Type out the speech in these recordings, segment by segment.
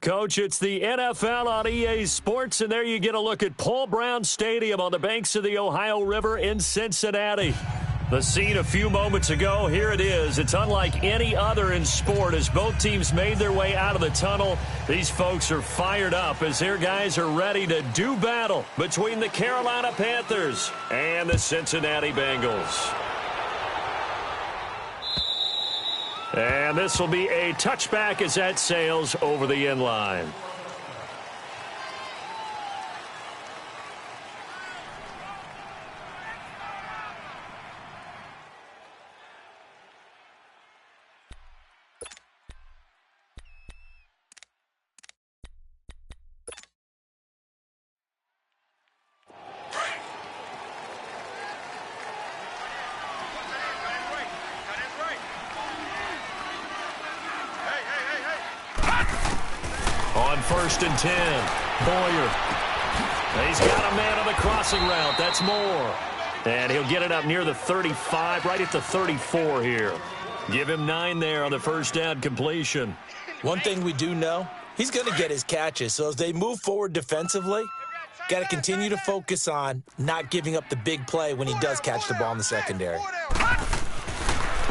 Coach, it's the NFL on EA Sports, and there you get a look at Paul Brown Stadium on the banks of the Ohio River in Cincinnati. The scene a few moments ago, here it is. It's unlike any other in sport as both teams made their way out of the tunnel. These folks are fired up as their guys are ready to do battle between the Carolina Panthers and the Cincinnati Bengals. And this will be a touchback as that sails over the end line. On 1st and 10, Boyer. He's got a man on the crossing route. That's Moore. And he'll get it up near the 35, right at the 34 here. Give him 9 there on the first down completion. One thing we do know, he's going to get his catches. So as they move forward defensively, got to continue to focus on not giving up the big play when he does catch the ball in the secondary.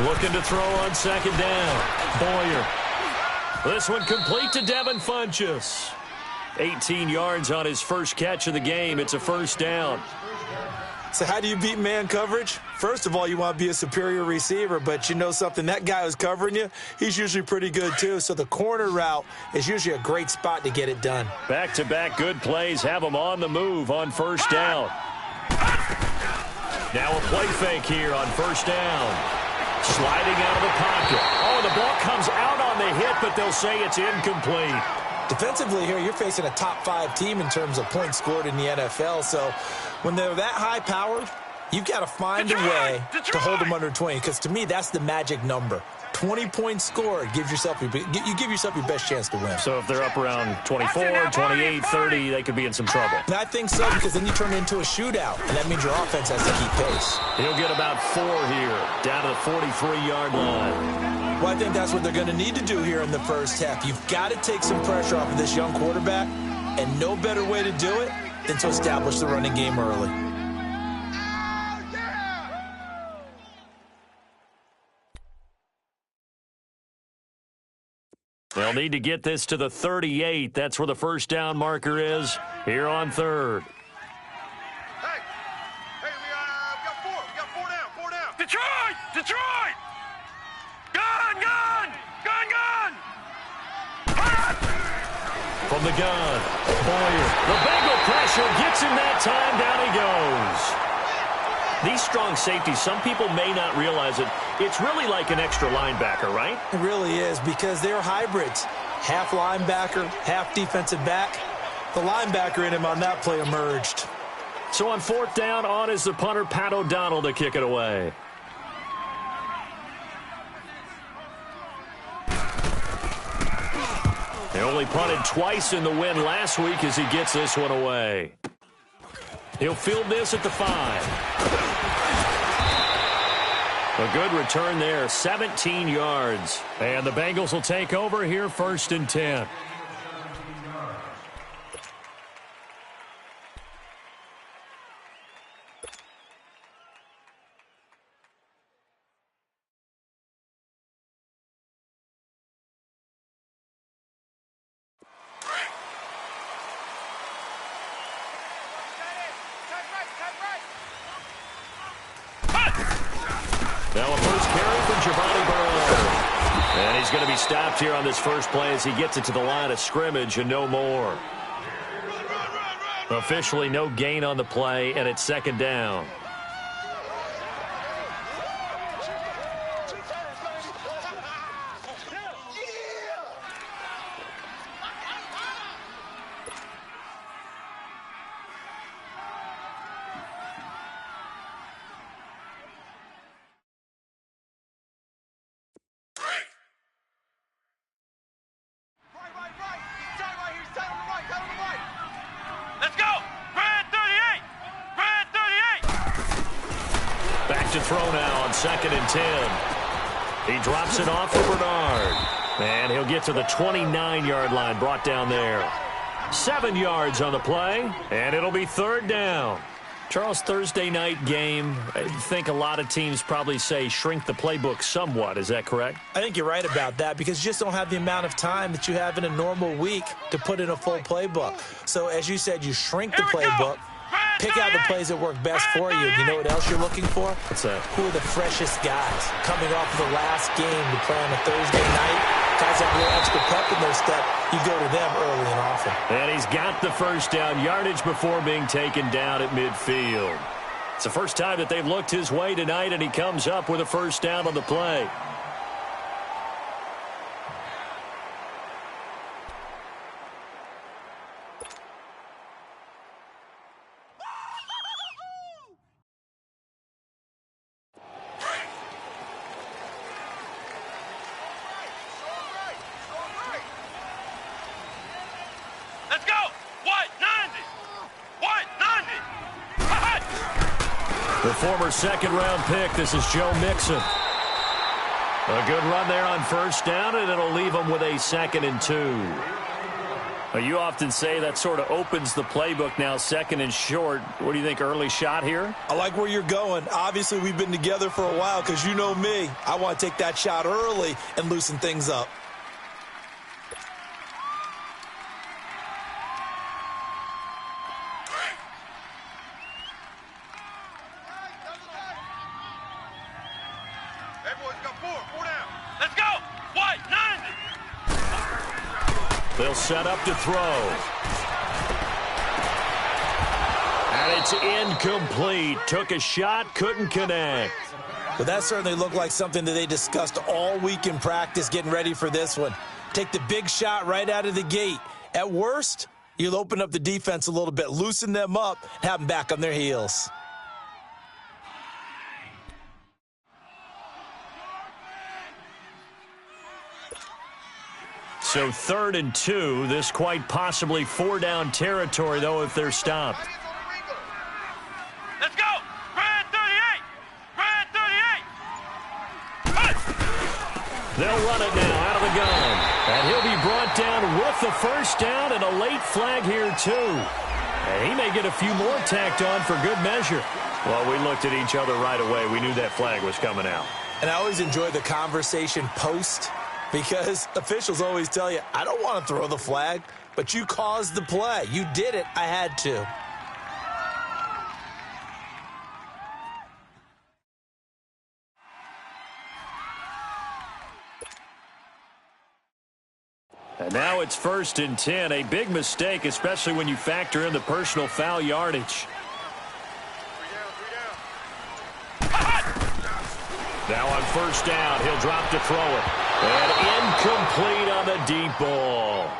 Looking to throw on second down. Boyer. This one complete to Devin Funchess. 18 yards on his first catch of the game. It's a first down. So how do you beat man coverage? First of all, you want to be a superior receiver, but you know something, that guy who's covering you, he's usually pretty good too. So the corner route is usually a great spot to get it done. Back-to-back good plays have him on the move on first down. Now a play fake here on first down. Sliding out of the pocket. Oh, the ball comes out on the hit, but they'll say it's incomplete. Defensively here, you're facing a top 5 team in terms of points scored in the NFL. So when they're that high-powered, you've got to find a way to hold them under 20, because to me, that's the magic number. 20 points scored, you give yourself your best chance to win. So if they're up around 24, 28, 30, they could be in some trouble. And I think so, because then you turn it into a shootout, and that means your offense has to keep pace. He'll get about 4 here, down to the 43-yard line. Well, I think that's what they're going to need to do here in the first half. You've got to take some pressure off of this young quarterback, and no better way to do it than to establish the running game early. They'll need to get this to the 38. That's where the first down marker is here on 3rd. Hey, we got 4 down, 4 down. Detroit! Gun! From the gun, Boyer. The Bengal pressure gets him that time. Down he goes. These strong safeties, some people may not realize it. It's really like an extra linebacker, right? It really is, because they're hybrids. Half linebacker, half defensive back. The linebacker in him on that play emerged. So on 4th down, on is the punter, Pat O'Donnell, to kick it away. They only punted twice in the win last week as he gets this one away. He'll field this at the 5. A good return there, 17 yards. And the Bengals will take over here 1st and 10. Now a first carry from Giovanni Bernard. And he's going to be stopped here on this first play as he gets it to the line of scrimmage and no more. Officially no gain on the play, and it's 2nd down. Let's go! Red 38! Back to throw now on 2nd and 10. He drops it off for Bernard. And he'll get to the 29-yard line, brought down there. 7 yards on the play, and it'll be third down. Charles, Thursday night game, I think a lot of teams probably say shrink the playbook somewhat. Is that correct? I think you're right about that because you just don't have the amount of time that you have in a normal week to put in a full playbook. So, as you said, you shrink the playbook, pick out the plays that work best for you. And you know what else you're looking for? What's that? Who are the freshest guys coming off of the last game to play on a Thursday night? Guys have a little extra pep in their step. You go to them early and often. And he's got the first down yardage before being taken down at midfield. It's the first time that they've looked his way tonight, and he comes up with a first down on the play. The former second-round pick, this is Joe Mixon. A good run there on first down, and it'll leave him with a 2nd and 2. Well, you often say that sort of opens the playbook now, 2nd and short. What do you think, early shot here? I like where you're going. Obviously, we've been together for a while because you know me. I want to take that shot early and loosen things up. They'll set up to throw. And it's incomplete. Took a shot, couldn't connect. Well, that certainly looked like something that they discussed all week in practice getting ready for this one. Take the big shot right out of the gate. At worst, you'll open up the defense a little bit, loosen them up, and have them back on their heels. So 3rd and 2. This quite possibly 4-down territory, though, if they're stopped. Let's go! Red 38! Red 38! They'll run it now out of the gun. And he'll be brought down with the first down and a late flag here, too. And he may get a few more tacked on for good measure. Well, we looked at each other right away. We knew that flag was coming out. And I always enjoy the conversation post, because officials always tell you, I don't want to throw the flag, but you caused the play. You did it. I had to. And now it's 1st and 10. A big mistake, especially when you factor in the personal foul yardage. Now on first down, he'll drop to throw it. And incomplete on the deep ball.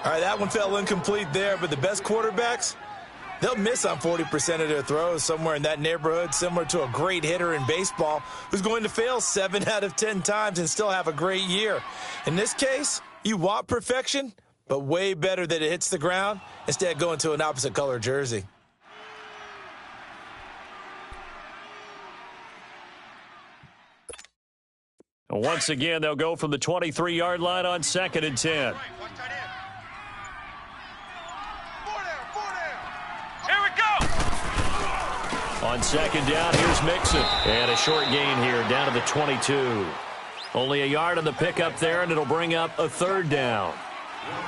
All right, that one fell incomplete there, but the best quarterbacks, they'll miss on 40% of their throws, somewhere in that neighborhood, similar to a great hitter in baseball who's going to fail 7 out of 10 times and still have a great year. In this case, you want perfection, but way better that it hits the ground instead of going to an opposite color jersey. Once again, they'll go from the 23-yard line on 2nd and 10. Here we go! On 2nd down, here's Mixon. And a short gain here, down to the 22. Only a yard on the pickup there, and it'll bring up a 3rd down.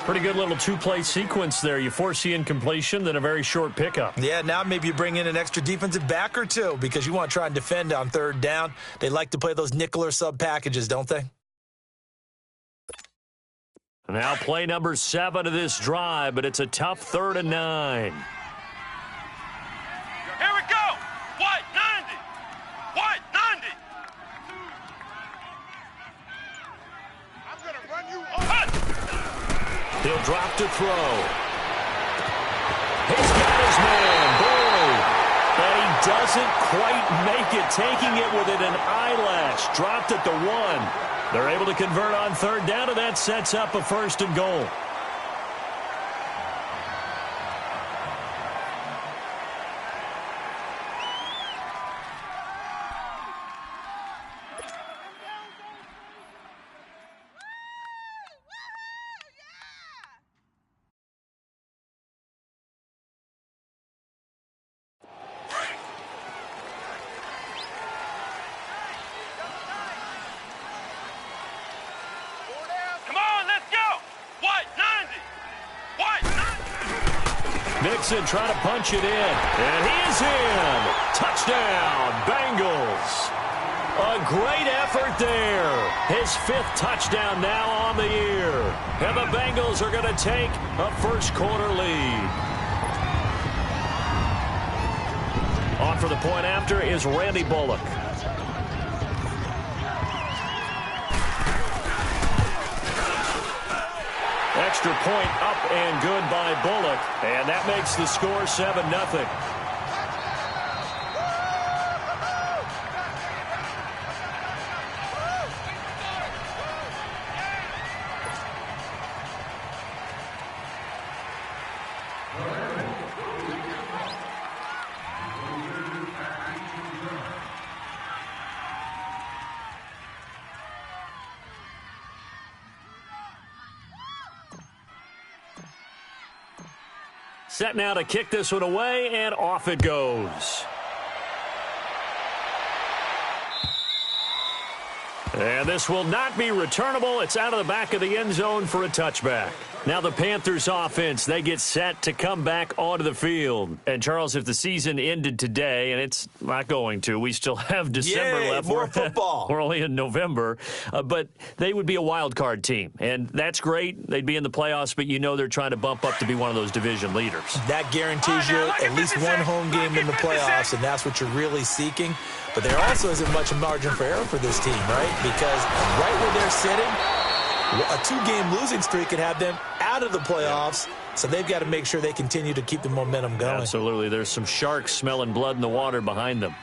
Pretty good little 2-play sequence there. You foresee incompletion, then a very short pickup. Yeah, now maybe you bring in an extra defensive back or two because you want to try and defend on 3rd down. They like to play those nickel or sub packages, don't they? Now play number 7 of this drive, but it's a tough 3rd and 9. Here we go! What? 90! What? 90! I'm going to run you over. He'll drop to throw. He's got his man. Boyd. And he doesn't quite make it, taking it within an eyelash. Dropped at the 1. They're able to convert on 3rd down, and that sets up a 1st and goal. Mixon trying to punch it in. And he is in. Touchdown, Bengals. A great effort there. His 5th touchdown now on the year. And the Bengals are going to take a first-quarter lead. On for the point after is Randy Bullock. Extra point up and good by Bullock. And that makes the score 7-0. Set now to kick this one away, and off it goes. And this will not be returnable. It's out of the back of the end zone for a touchback. Now the Panthers offense, they get set to come back onto the field. And, Charles, if the season ended today, and it's not going to, we still have December left. More football. We're only in November. But they would be a wild card team. And that's great. They'd be in the playoffs, but you know they're trying to bump up to be one of those division leaders. That guarantees you at least one home game in the playoffs, and that's what you're really seeking. But there also isn't much margin for error for this team, right? Because right where they're sitting, a 2-game losing streak could have them out of the playoffs, so they've got to make sure they continue to keep the momentum going. Absolutely. There's some sharks smelling blood in the water behind them.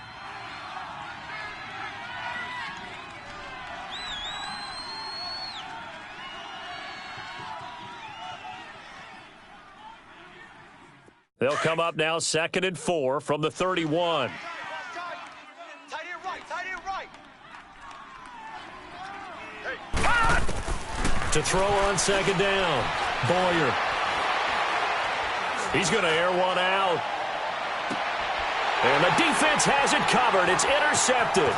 They'll come up now 2nd and 4 from the 31. To throw on 2nd down. Boyer. He's going to air one out. And the defense has it covered. It's intercepted.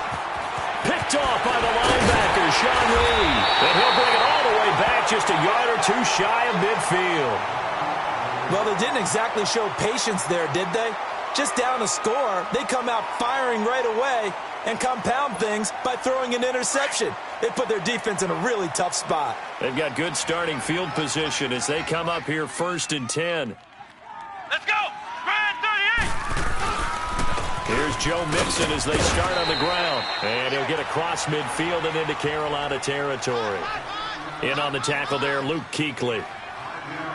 Picked off by the linebacker, Sean Lee. And he'll bring it all the way back just a yard or two shy of midfield. Well, they didn't exactly show patience there, did they? Just down a score, they come out firing right away and compound things by throwing an interception. They put their defense in a really tough spot. They've got good starting field position as they come up here 1st and 10. Let's go! Grand 38! Here's Joe Mixon as they start on the ground. And he'll get across midfield and into Carolina territory. In on the tackle there, Luke Kuechly.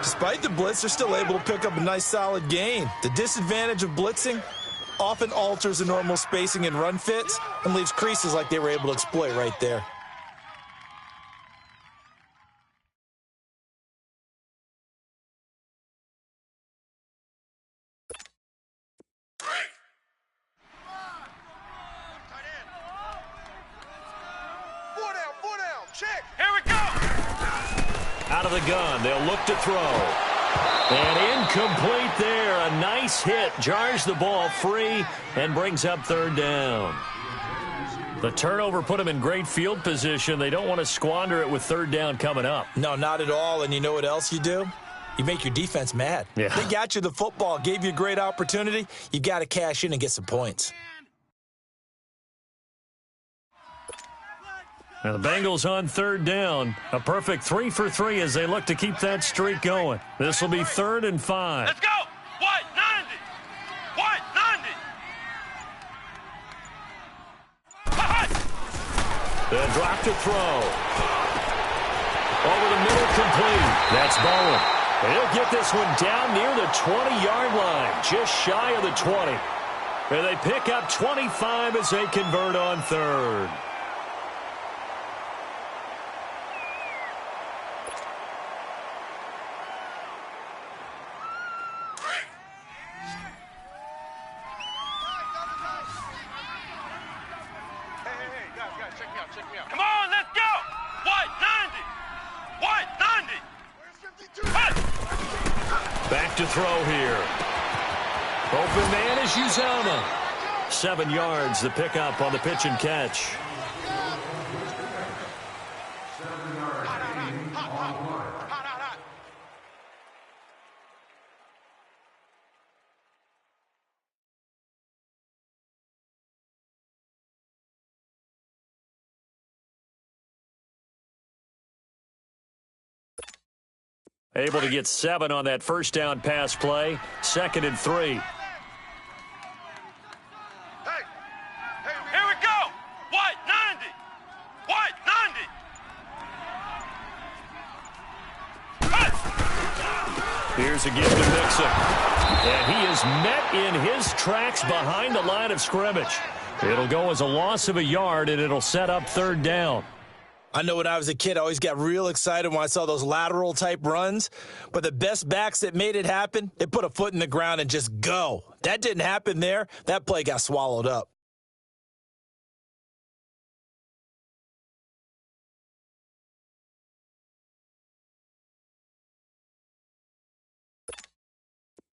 Despite the blitz, they're still able to pick up a nice solid gain. The disadvantage of blitzing often alters the normal spacing and run fits and leaves creases like they were able to exploit right there. Four down, check. Here we go. Out of the gun, they'll look to throw. And incomplete there. A nice hit. Jars the ball free and brings up 3rd down. The turnover put them in great field position. They don't want to squander it with 3rd down coming up. No, not at all. And you know what else you do? You make your defense mad. Yeah. They got you the football, gave you a great opportunity. You got to cash in and get some points. Now the Bengals on 3rd down. A perfect 3 for 3 as they look to keep that streak going. This will be 3rd and 5. Let's go! What? 90! What? 90! The drop to throw. Over the middle, complete. That's Bowen. And he'll get this one down near the 20-yard line, just shy of the 20. And they pick up 25 as they convert on 3rd. Check me out. Come on, let's go! What? 90! What? 90! Back to throw here. Open man is Uzama. 7 yards, the pickup on the pitch and catch. Able to get 7 on that first down pass play. 2nd and 3. Hey, here we go. What? 90. What? 90. Here's a give to Mixon. And he is met in his tracks behind the line of scrimmage. It'll go as a loss of a yard, and it'll set up 3rd down. I know when I was a kid, I always got real excited when I saw those lateral-type runs. But the best backs that made it happen, they put a foot in the ground and just go. That didn't happen there. That play got swallowed up.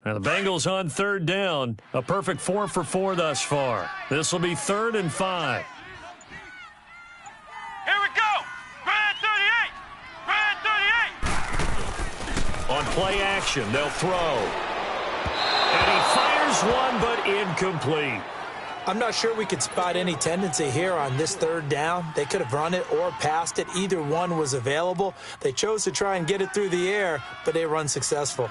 Now the Bengals on 3rd down. A perfect 4 for 4 thus far. This will be 3rd and 5. Here we go. Grand 38. Grand 38. On play action, they'll throw. And he fires one, but incomplete. I'm not sure we could spot any tendency here on this 3rd down. They could have run it or passed it. Either one was available. They chose to try and get it through the air, but they were unsuccessful.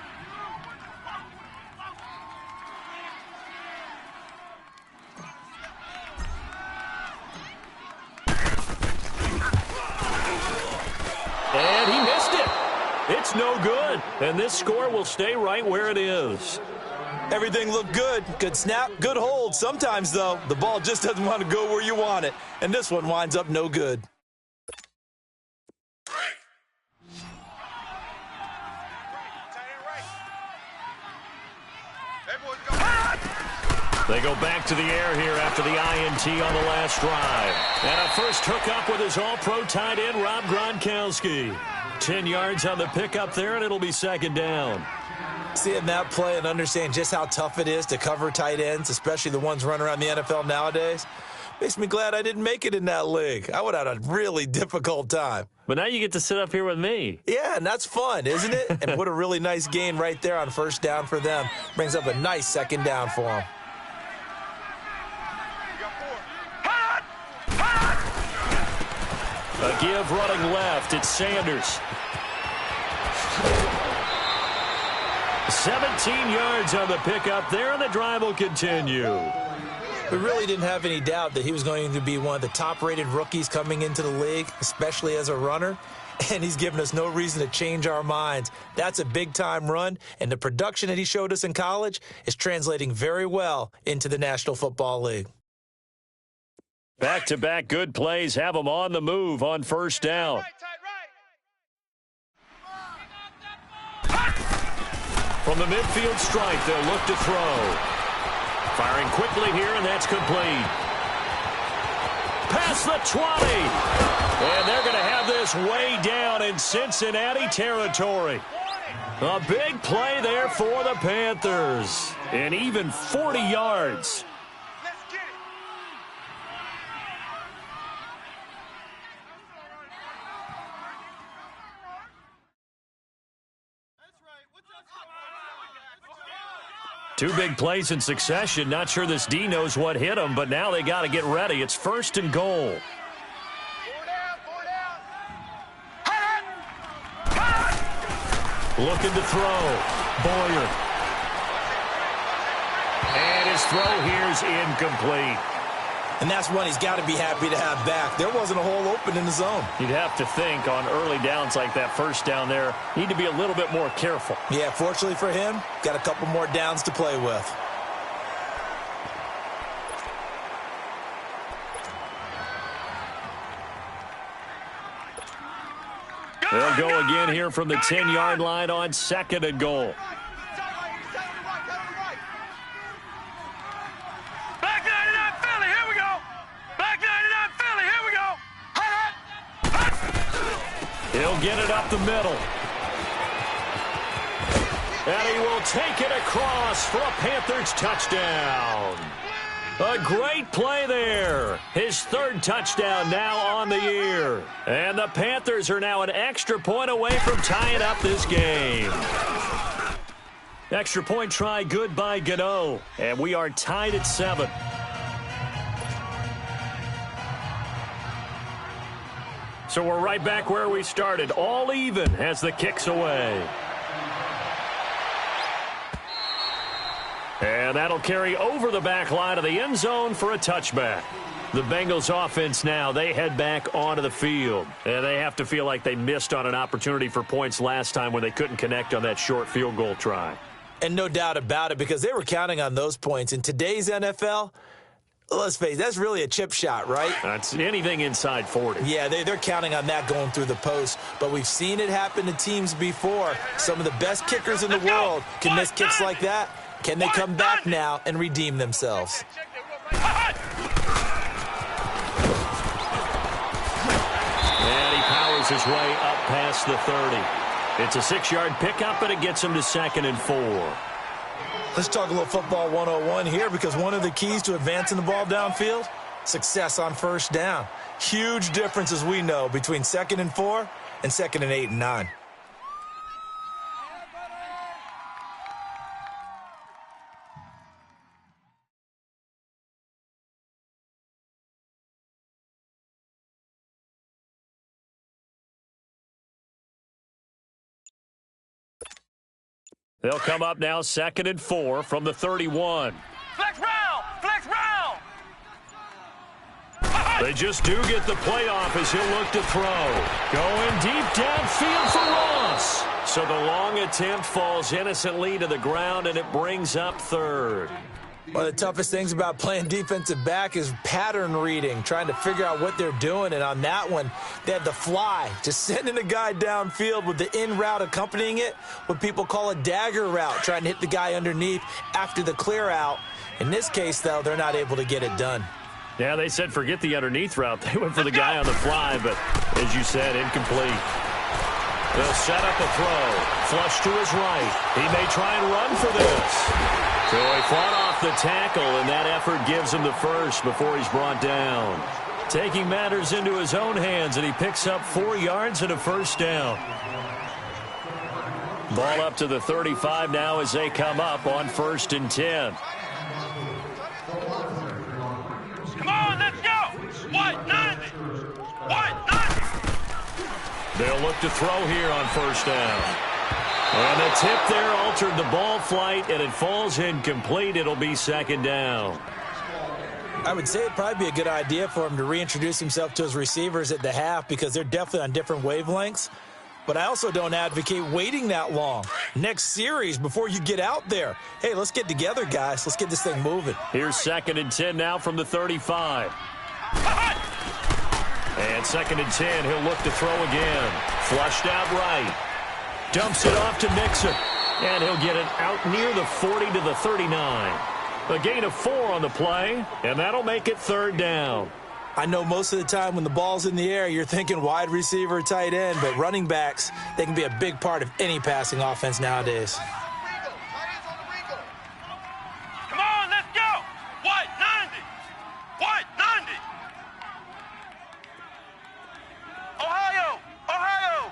And he missed it. It's no good. And this score will stay right where it is. Everything looked good. Good snap, good hold. Sometimes, though, the ball just doesn't want to go where you want it. And this one winds up no good. They go back to the air here after the INT on the last drive. And a first hookup with his all-pro tight end, Rob Gronkowski. 10 yards on the pickup there, and it'll be 2nd down. Seeing that play and understand just how tough it is to cover tight ends, especially the ones running around the NFL nowadays, makes me glad I didn't make it in that league. I would have had a really difficult time. But now you get to sit up here with me. Yeah, and that's fun, isn't it? And what a really nice gain right there on 1st down for them. Brings up a nice 2nd down for them. A give running left. It's Sanders. 17 yards on the pickup there, and the drive will continue. We really didn't have any doubt that he was going to be one of the top-rated rookies coming into the league, especially as a runner. And he's given us no reason to change our minds. That's a big-time run, and the production that he showed us in college is translating very well into the National Football League. Back-to-back good plays have them on the move on 1st down. From the midfield stripe, they'll look to throw. Firing quickly here, and that's complete. Past the 20. And they're going to have this way down in Cincinnati territory. A big play there for the Panthers. And even 40 yards. Two big plays in succession. Not sure this D knows what hit him, but now they got to get ready. It's 1st and goal. Looking to throw. Boyer. And his throw here is incomplete. And that's one he's got to be happy to have back. There wasn't a hole open in the zone. You'd have to think on early downs like that 1st down there, need to be a little bit more careful. Yeah, fortunately for him, got a couple more downs to play with. They'll go again here from the 10-yard line on 2nd and goal. Back 99 Philly, here we go. Back 99 Philly, here we go. He'll get it up the middle. And he will take it across for a Panthers touchdown. A great play there. His 3rd touchdown now on the year. And the Panthers are now an extra point away from tying up this game. Extra point try good by Gano. And we are tied at 7. So we're right back where we started. All even as the kick's away. And that'll carry over the back line of the end zone for a touchback. The Bengals offense now, they head back onto the field. And they have to feel like they missed on an opportunity for points last time when they couldn't connect on that short field goal try. And no doubt about it, because they were counting on those points. In today's NFL, let's face it, that's really a chip shot, right? That's anything inside 40. Yeah, they're counting on that going through the post. But we've seen it happen to teams before. Some of the best kickers in the world can miss kicks like that. Can they come back now and redeem themselves? And he powers his way up past the 30. It's a 6-yard pickup, and it gets him to 2nd and 4. Let's talk a little football 101 here, because one of the keys to advancing the ball downfield, success on first down. Huge difference, as we know, between 2nd and 4 and 2nd and 8 and 9. They'll come up now 2nd and 4 from the 31. Flex round! Flex round! They just do get the playoff as he'll look to throw. Going deep downfield for Ross. So the long attempt falls innocently to the ground, and it brings up 3rd. One of the toughest things about playing defensive back is pattern reading, trying to figure out what they're doing. And on that one, they had the fly, just sending a guy downfield with the in route accompanying it, what people call a dagger route, trying to hit the guy underneath after the clear out. In this case, though, they're not able to get it done. Yeah, they said forget the underneath route. They went for the guy on the fly, but as you said, incomplete. They'll set up a throw. Flush to his right. He may try and run for this. So he fought off the tackle, and that effort gives him the first before he's brought down. Taking matters into his own hands, and he picks up 4 yards and a first down. Ball up to the 35 now as they come up on 1st and 10. Come on, let's go! White 90! White 90! They'll look to throw here on 1st down. And the tip there altered the ball flight, and it falls incomplete. It'll be 2nd down. I would say it'd probably be a good idea for him to reintroduce himself to his receivers at the half, because they're definitely on different wavelengths. But I also don't advocate waiting that long. Next series, before you get out there. Hey, let's get together, guys. Let's get this thing moving. Here's 2nd and 10 now from the 35. And 2nd and 10, he'll look to throw again. Flushed out right. Dumps it off to Mixon. And he'll get it out near the 40 to the 39. A gain of 4 on the play, and that'll make it 3rd down. I know most of the time when the ball's in the air, you're thinking wide receiver, tight end, but running backs, they can be a big part of any passing offense nowadays. Come on, let's go! White 90! White 90! Ohio! Ohio!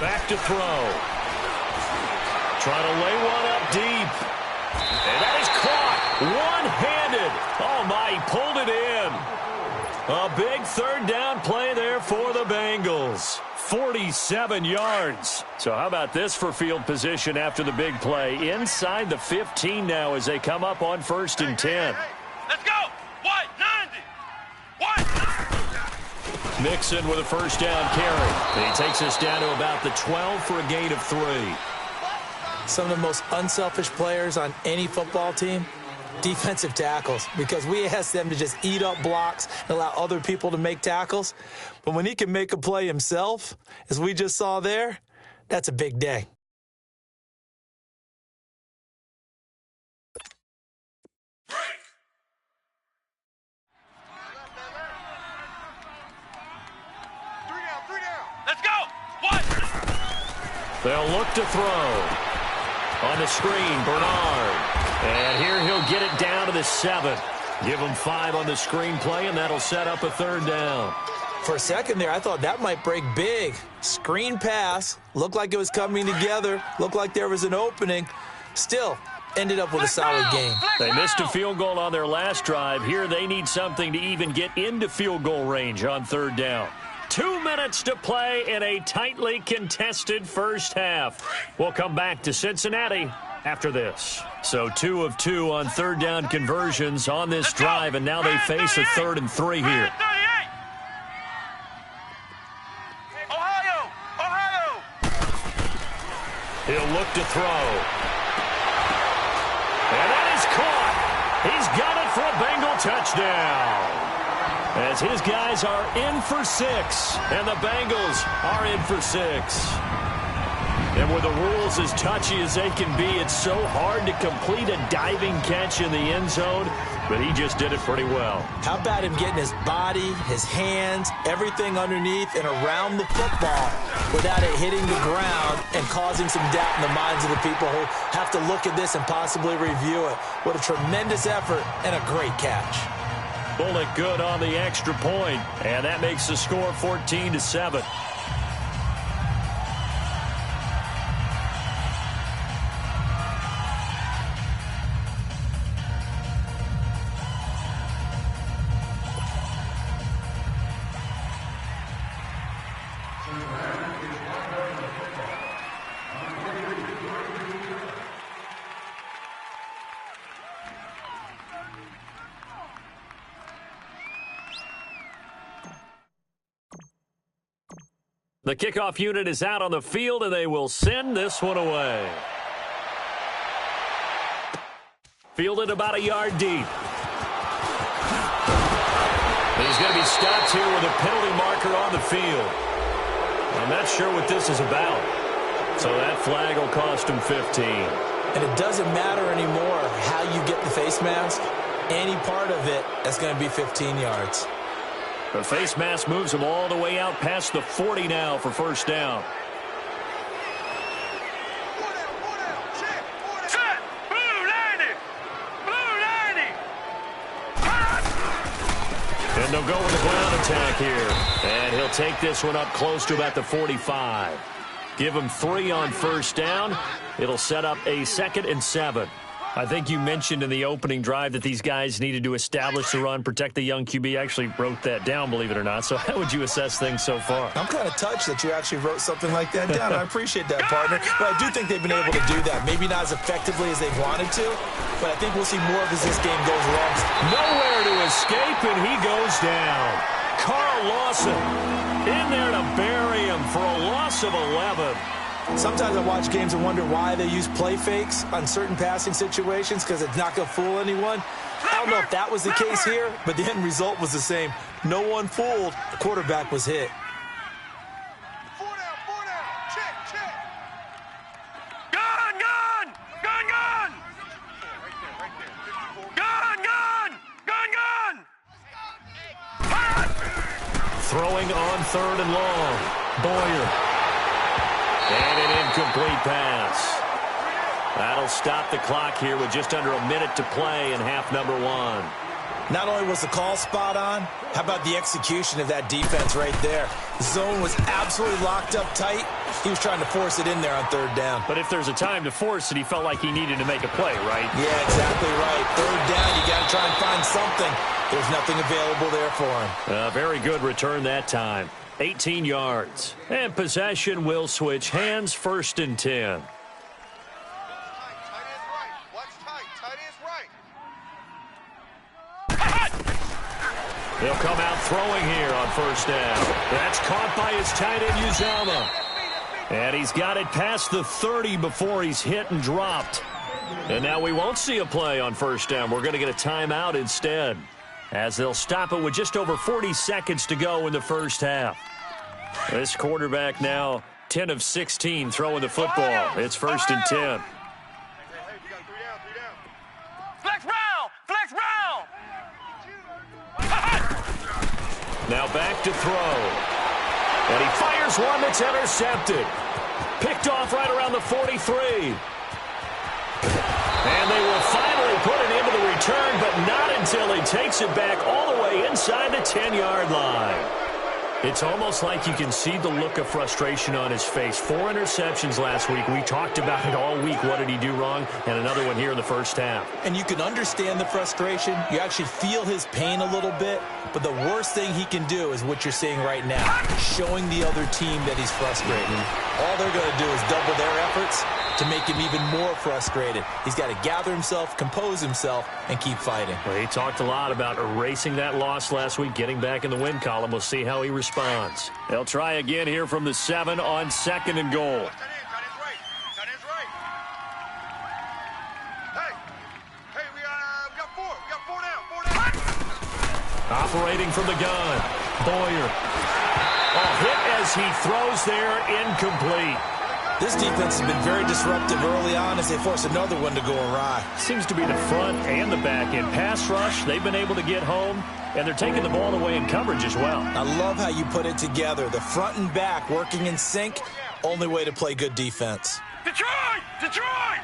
Back to throw. Trying to lay one up deep. And that is caught. One-handed. Oh, my, he pulled it in. A big 3rd down play there for the Bengals. 47 yards. So how about this for field position after the big play? Inside the 15 now as they come up on 1st and 10. Let's go! White 90! White! Mixon with a 1st down carry. He takes us down to about the 12 for a gain of 3. Some of the most unselfish players on any football team, defensive tackles, because we ask them to just eat up blocks and allow other people to make tackles. But when he can make a play himself, as we just saw there, that's a big day. Let's go! What? They'll look to throw. On the screen, Bernard. And here he'll get it down to the 7. Give him 5 on the screen play, and that'll set up a 3rd down. For a second there, I thought that might break big. Screen pass. Looked like it was coming together. Looked like there was an opening. Still, ended up with a solid game. They missed a field goal on their last drive. Here they need something to even get into field goal range on 3rd down. 2 minutes to play in a tightly contested first half. We'll come back to Cincinnati after this. So 2 of 2 on third down conversions on this drive, and now they face a 3rd and 3 here. He'll look to throw. And that is caught. He's got it for a Bengal touchdown. As his guys are in for 6, and the Bengals are in for 6. And with the rules as touchy as they can be, it's so hard to complete a diving catch in the end zone, but he just did it pretty well. How about him getting his body, his hands, everything underneath and around the football without it hitting the ground and causing some doubt in the minds of the people who have to look at this and possibly review it. What a tremendous effort and a great catch. Bullock good on the extra point, and that makes the score 14-7. The kickoff unit is out on the field, and they will send this one away. Fielded about a yard deep. He's going to be stopped here with a penalty marker on the field. I'm not sure what this is about. So that flag will cost him 15. And it doesn't matter anymore how you get the face mask. Any part of it, that's going to be 15 yards. The face mask moves him all the way out past the 40 now for first down. And they'll go with the ground attack here. And he'll take this one up close to about the 45. Give him 3 on first down. It'll set up a 2nd and 7. I think you mentioned in the opening drive that these guys needed to establish the run, protect the young QB. I actually wrote that down, believe it or not. So how would you assess things so far? I'm kind of touched that you actually wrote something like that down. I appreciate that, partner. But I do think they've been able to do that. Maybe not as effectively as they've wanted to, but I think we'll see more of as this game goes along. Nowhere to escape, and he goes down. Carl Lawson in there to bury him for a loss of 11. Sometimes I watch games and wonder why they use play fakes on certain passing situations, because it's not going to fool anyone. I don't know if that was the case here, but the end result was the same. No one fooled. The quarterback was hit. 4 down. Check. Gun. Throwing on 3rd and long. Boyer. And an incomplete pass. That'll stop the clock here with just under a minute to play in half number 1. Not only was the call spot on, how about the execution of that defense right there? The zone was absolutely locked up tight. He was trying to force it in there on 3rd down. But if there's a time to force it, he felt like he needed to make a play, right? Yeah, exactly right. 3rd down, you got to try and find something. There's nothing available there for him. A very good return that time. 18 yards. And possession will switch hands, 1st and 10. He'll come out throwing here on 1st down. That's caught by his tight end, Uzama. And he's got it past the 30 before he's hit and dropped. And now we won't see a play on 1st down. We're going to get a timeout instead, as they'll stop it with just over 40 seconds to go in the first half. This quarterback now 10 of 16 throwing the football. It's 1st and 10. Flex round. Now back to throw. And he fires one that's intercepted. Picked off right around the 43. And they will finally put it into the return, but not until he takes it back all the way inside the 10-yard line. It's almost like you can see the look of frustration on his face. 4 interceptions last week. We talked about it all week. What did he do wrong? And another one here in the first half. And you can understand the frustration. You actually feel his pain a little bit. But the worst thing he can do is what you're seeing right now, showing the other team that he's frustrated. All they're going to do is double their efforts to make him even more frustrated. He's got to gather himself, compose himself, and keep fighting. Well, he talked a lot about erasing that loss last week, getting back in the win column. We'll see how he responds. They'll try again here from the 7 on 2nd and goal. Operating from the gun, Boyer. Hit as he throws there, incomplete. This defense has been very disruptive early on as they force another one to go awry. Seems to be the front and the back end. Pass rush, they've been able to get home, and they're taking the ball away in coverage as well. I love how you put it together. The front and back working in sync, only way to play good defense. Detroit! Detroit!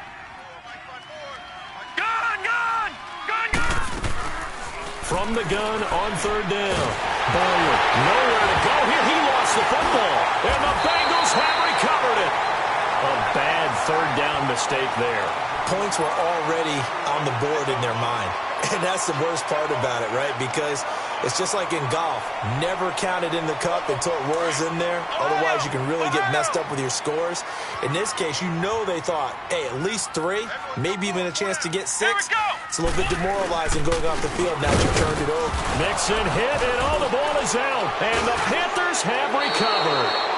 Gun! Gun! Gun! Gun! From the gun on 3rd down. Boyer, nowhere to go here. He lost the football, and the Bengals have recovered it. A bad 3rd down mistake there. Points were already on the board in their mind. And that's the worst part about it, right? Because it's just like in golf. Never count it in the cup until it rolls in there. Otherwise, you can really get messed up with your scores. In this case, you know they thought, hey, at least 3, maybe even a chance to get 6. It's a little bit demoralizing going off the field now that you've turned it over. Mixon hit, and all the ball is out. And the Panthers have recovered.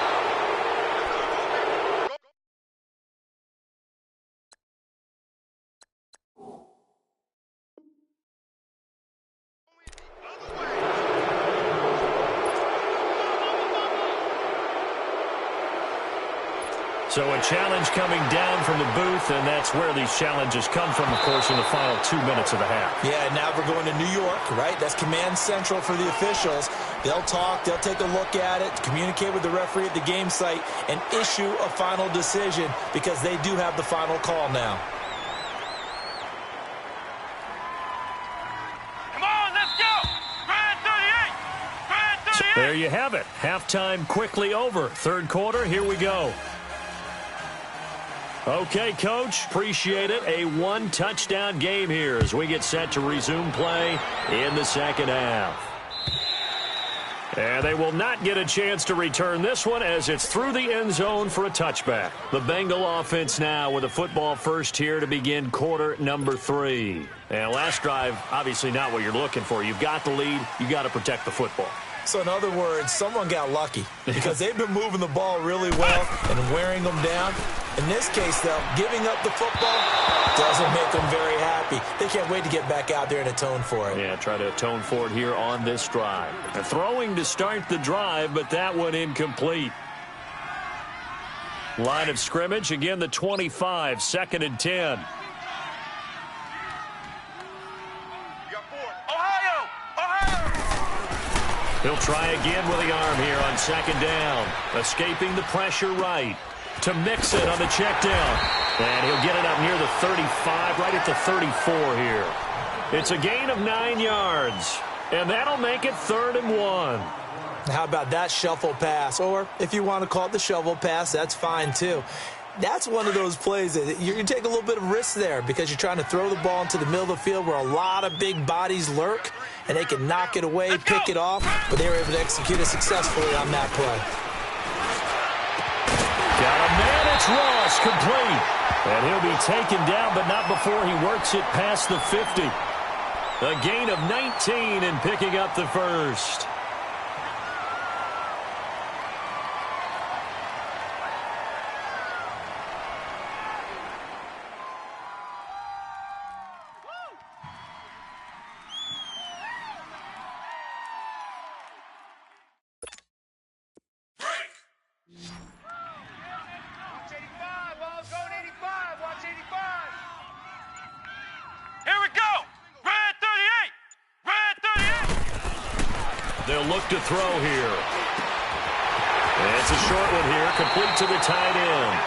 So a challenge coming down from the booth, and that's where these challenges come from, of course, in the final 2 minutes of the half. Yeah, now we're going to New York, right? That's command central for the officials. They'll talk, they'll take a look at it, communicate with the referee at the game site, and issue a final decision because they do have the final call now. Come on, let's go! Brad 38! Brad 38! So there you have it. Halftime quickly over. 3rd quarter, here we go. Okay, Coach, appreciate it. A 1-touchdown game here as we get set to resume play in the 2nd half. And they will not get a chance to return this one as it's through the end zone for a touchback. The Bengal offense now with a football first here to begin quarter number 3. And last drive, obviously not what you're looking for. You've got the lead. You've got to protect the football. So in other words, someone got lucky because they've been moving the ball really well and wearing them down. In this case, though, giving up the football doesn't make them very happy. They can't wait to get back out there and atone for it. Yeah, try to atone for it here on this drive. They're throwing to start the drive, but that one incomplete. Line of scrimmage, again, the 25, 2nd and 10. He'll try again with the arm here on 2nd down. Escaping the pressure right. To Mixon on the check down. And he'll get it up near the 35, right at the 34 here. It's a gain of 9 yards. And that'll make it 3rd and 1. How about that shuffle pass? Or if you want to call it the shovel pass, that's fine too. That's one of those plays that you take a little bit of risk there because you're trying to throw the ball into the middle of the field where a lot of big bodies lurk, and they can knock it away, pick it off, but they were able to execute it successfully on that play. Got a man, it's Ross, complete. And he'll be taken down, but not before he works it past the 50. A gain of 19 and picking up the first. They'll look to throw here. And it's a short one here, complete to the tight end.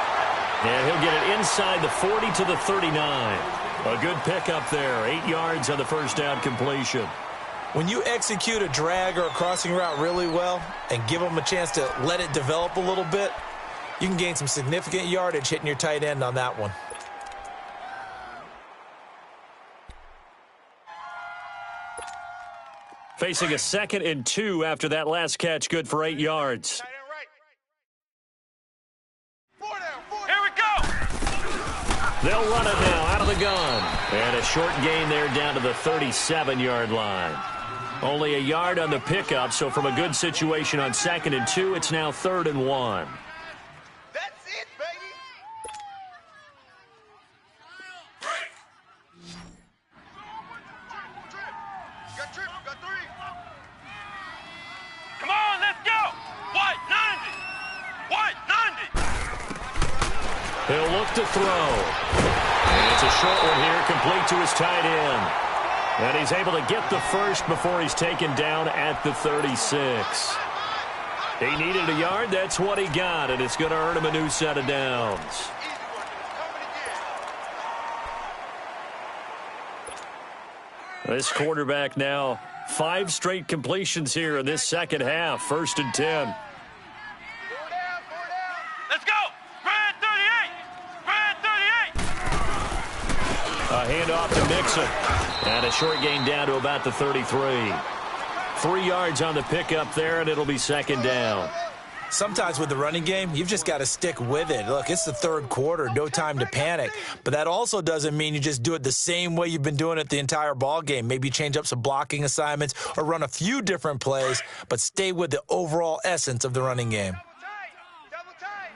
And he'll get it inside the 40 to the 39. A good pickup there, 8 yards on the first down completion. When you execute a drag or a crossing route really well and give them a chance to let it develop a little bit, you can gain some significant yardage hitting your tight end on that one. Facing a 2nd and 2 after that last catch, good for 8 yards. Here we go! They'll run it now out of the gun. And a short gain there down to the 37-yard line. Only a yard on the pickup, so from a good situation on 2nd and 2, it's now 3rd and 1. That's it, baby. Got trip, got 3. Come on, let's go. White 90. White 90. He'll look to throw. And it's a short one here, complete to his tight end. And he's able to get the first before he's taken down at the 36. He needed a yard. That's what he got, and it's going to earn him a new set of downs. This quarterback now 5 straight completions here in this second half. 1st and 10. Let's go. Red 38. Red 38. A handoff to Mixon. And a short gain down to about the 33. 3 yards on the pickup there, and it'll be 2nd down. Sometimes with the running game, you've just got to stick with it. Look, it's the 3rd quarter, no time to panic. But that also doesn't mean you just do it the same way you've been doing it the entire ball game. Maybe change up some blocking assignments or run a few different plays, but stay with the overall essence of the running game. Double tight.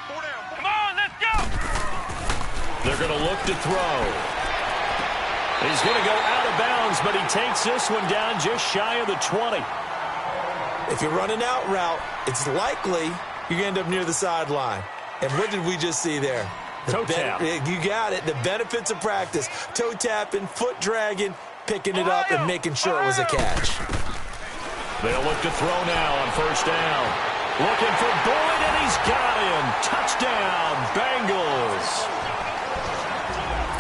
4 down. Come on, let's go. They're going to look to throw. He's going to go out of bounds, but he takes this one down just shy of the 20. If you're running out route, it's likely you're going to end up near the sideline. And what did we just see there? Toe tap. You got it. The benefits of practice. Toe tapping, foot dragging, picking it up, and making sure it was a catch. They'll look to throw now on 1st down. Looking for Boyd, and he's got him. Touchdown, Bengals.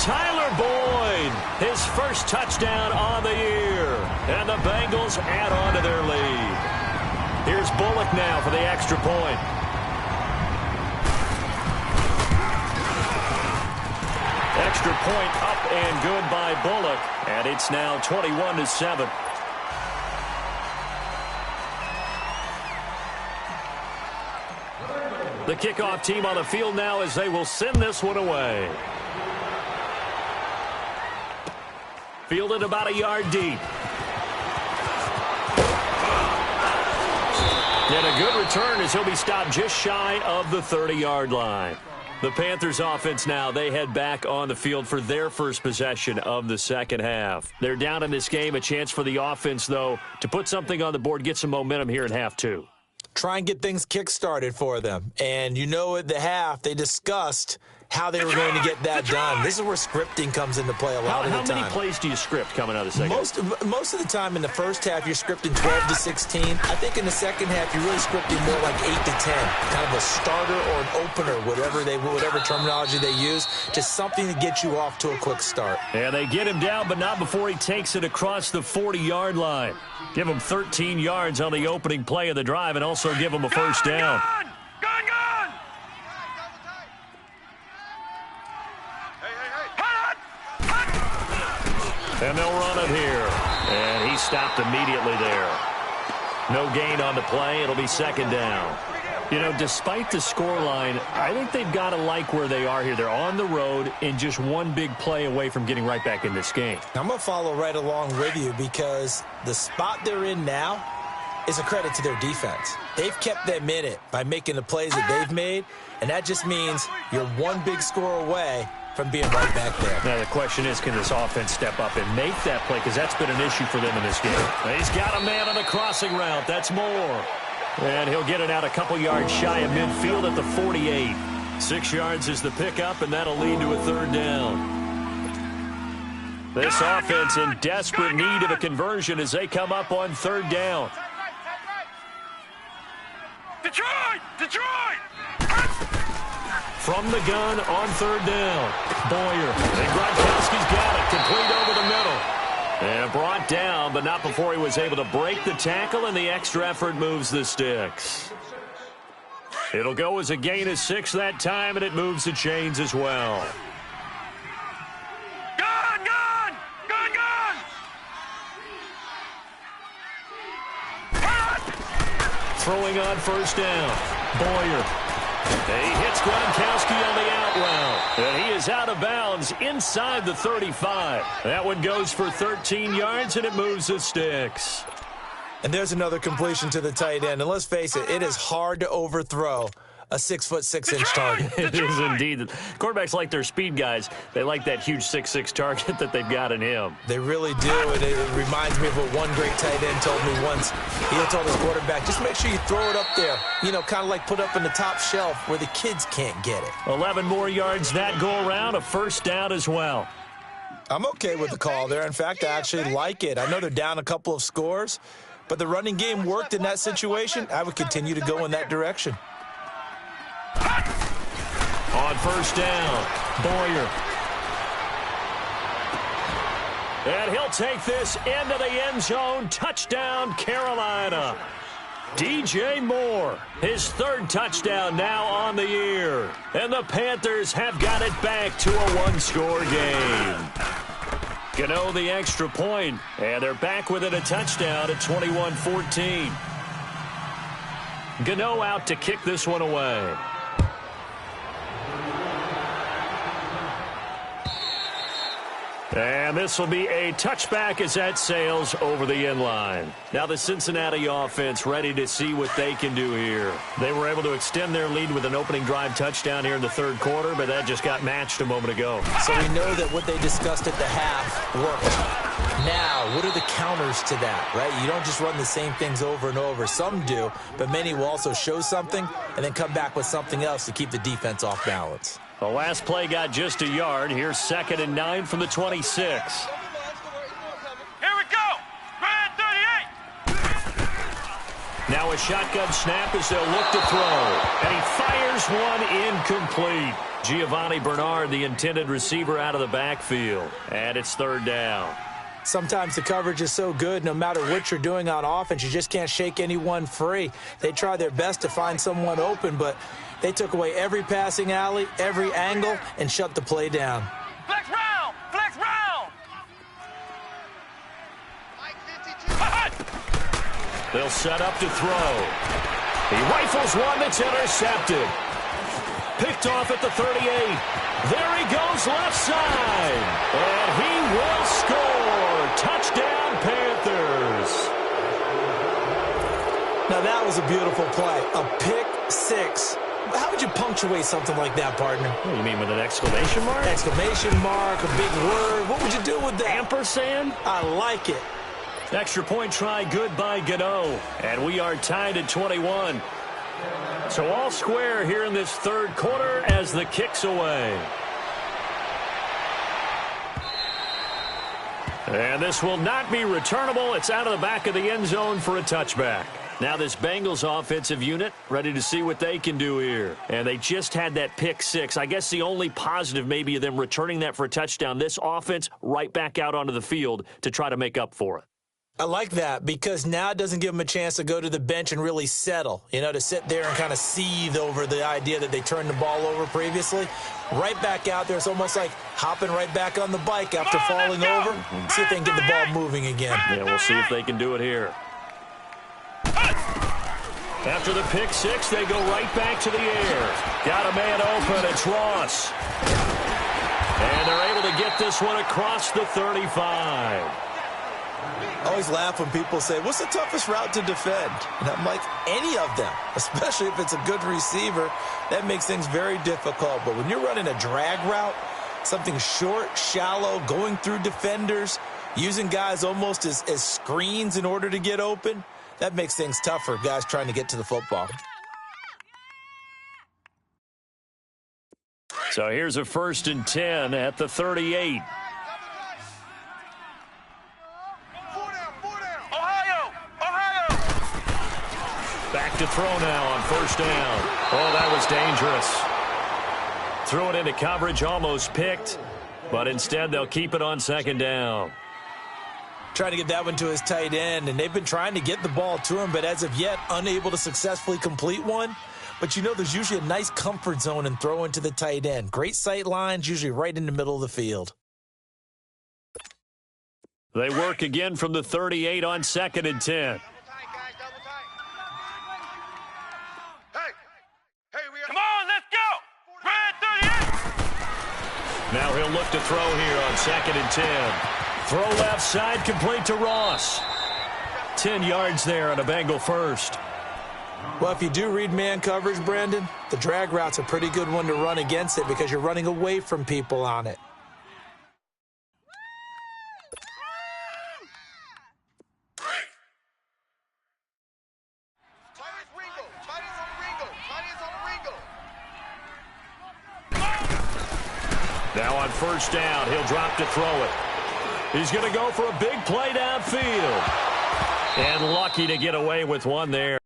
Tyler Boyd, his first touchdown on the year. And the Bengals add on to their lead. Here's Bullock now for the extra point. Extra point up and good by Bullock. And it's now 21-7. The kickoff team on the field now as they will send this one away. Fielded about a yard deep. And a good return as he'll be stopped just shy of the 30-yard line. The Panthers offense now, they head back on the field for their first possession of the second half. They're down in this game. A chance for the offense, though, to put something on the board, get some momentum here in half 2. Try and get things kick-started for them. And you know at the half, they discussed how they were going to get that done. This is where scripting comes into play a lot of the time. How many plays do you script coming out of the second half? Most of the time in the first half, you're scripting 12 to 16. I think in the second half, you're really scripting more like 8 to 10. Kind of a starter or an opener, whatever terminology they use. Just something to get you off to a quick start. And they get him down, but not before he takes it across the 40-yard line. Give him 13 yards on the opening play of the drive and also give him a first down. Gone! And they'll run it here. And he stopped immediately there. No gain on the play. It'll be 2nd down. You know, despite the scoreline, I think they've got to like where they are here. They're on the road and just one big play away from getting right back in this game. I'm going to follow right along with you because the spot they're in now is a credit to their defense. They've kept them in it by making the plays that they've made, and that just means you're one big score away from being right back there. Now, the question is, can this offense step up and make that play? Because that's been an issue for them in this game. He's got a man on the crossing route. That's more. And he'll get it out a couple yards shy of midfield at the 48. 6 yards is the pickup, and that'll lead to a 3rd down. This offense in desperate need of a conversion as they come up on 3rd down. Detroit! From the gun on 3rd down. Boyer. And Gronkowski's got it. Complete over the middle. And brought down, but not before he was able to break the tackle, and the extra effort moves the sticks. It'll go as a gain of 6 that time, and it moves the chains as well. Gone! Throwing on 1st down. Boyer. He hits Gronkowski on the out route, and he is out of bounds inside the 35. That one goes for 13 yards, and it moves the sticks. And there's another completion to the tight end. And let's face it, it is hard to overthrow a 6'6" target. It is indeed. Quarterbacks like their speed guys. They like that huge 6'6" target that they've got in him. They really do, and it reminds me of what one great tight end told me once. He had told his quarterback, just make sure you throw it up there, you know, kind of like put up in the top shelf where the kids can't get it. 11 more yards that go around, a first down as well. I'm okay with the call there. In fact, I actually like it. I know they're down a couple of scores, but the running game worked in that situation. I would continue to go in that direction. On first down, Boyer. And he'll take this into the end zone. Touchdown, Carolina. DJ Moore, his third touchdown now on the year. And the Panthers have got it back to a one-score game. Gano the extra point, and they're back within a touchdown at 21-14. Gano out to kick this one away. And this will be a touchback as that sails over the end line. Now the Cincinnati offense ready to see what they can do here. They were able to extend their lead with an opening drive touchdown here in the third quarter, but that just got matched a moment ago. So we know that what they discussed at the half worked. Now, what are the counters to that, right? You don't just run the same things over and over. Some do, but many will also show something and then come back with something else to keep the defense off balance. The last play got just a yard. Here's 2nd and 9 from the 26. Here we go. Red 38. Now a shotgun snap as they'll look to throw. And he fires one incomplete. Giovanni Bernard, the intended receiver, out of the backfield. And it's 3rd down. Sometimes the coverage is so good, no matter what you're doing on offense, you just can't shake anyone free. They try their best to find someone open, but they took away every passing alley, every angle, and shut the play down. Flex round. Flex round. They'll set up to throw. He rifles one that's intercepted. Picked off at the 38. There he goes left side. And he will score. Touchdown, Panthers. Now that was a beautiful play. A pick six. How would you punctuate something like that, partner? What do you mean, with an exclamation mark? Exclamation mark, a big word. What would you do with that? Ampersand? I like it. Extra point try good by Gano. And we are tied at 21. So all square here in this third quarter as the kick's away. And this will not be returnable. It's out of the back of the end zone for a touchback. Now this Bengals offensive unit ready to see what they can do here. And they just had that pick six. I guess the only positive maybe of them returning that for a touchdown. This offense right back out onto the field to try to make up for it. I like that because now it doesn't give them a chance to go to the bench and really settle, you know, to sit there and kind of seethe over the idea that they turned the ball over previously. Right back out there, it's almost like hopping right back on the bike after falling over. See if they can get the ball moving again. Yeah, we'll see if they can do it here. After the pick six, they go right back to the air. Got a man open, it's Ross. And they're able to get this one across the 35. I always laugh when people say, what's the toughest route to defend? And I'm like, any of them, especially if it's a good receiver. That makes things very difficult. But when you're running a drag route, something short, shallow, going through defenders, using guys almost as screens in order to get open, that makes things tougher, guys trying to get to the football. So here's a 1st and 10 at the 38. Back to throw now on 1st down. Oh, that was dangerous. Threw it into coverage, almost picked, but instead they'll keep it on 2nd down. Trying to get that one to his tight end, and they've been trying to get the ball to him, but as of yet, unable to successfully complete one. But you know there's usually a nice comfort zone in throwing to the tight end. Great sight lines, usually right in the middle of the field. They work again from the 38 on 2nd and 10. Come on Now he'll look to throw here on 2nd and 10. Throw left side, complete to Ross. 10 yards there on a Bengal first. Well, if you do read man coverage, Brandon, the drag route's a pretty good one to run against it because you're running away from people on it. Now on 1st down, he'll drop to throw it. He's going to go for a big play downfield. And lucky to get away with one there.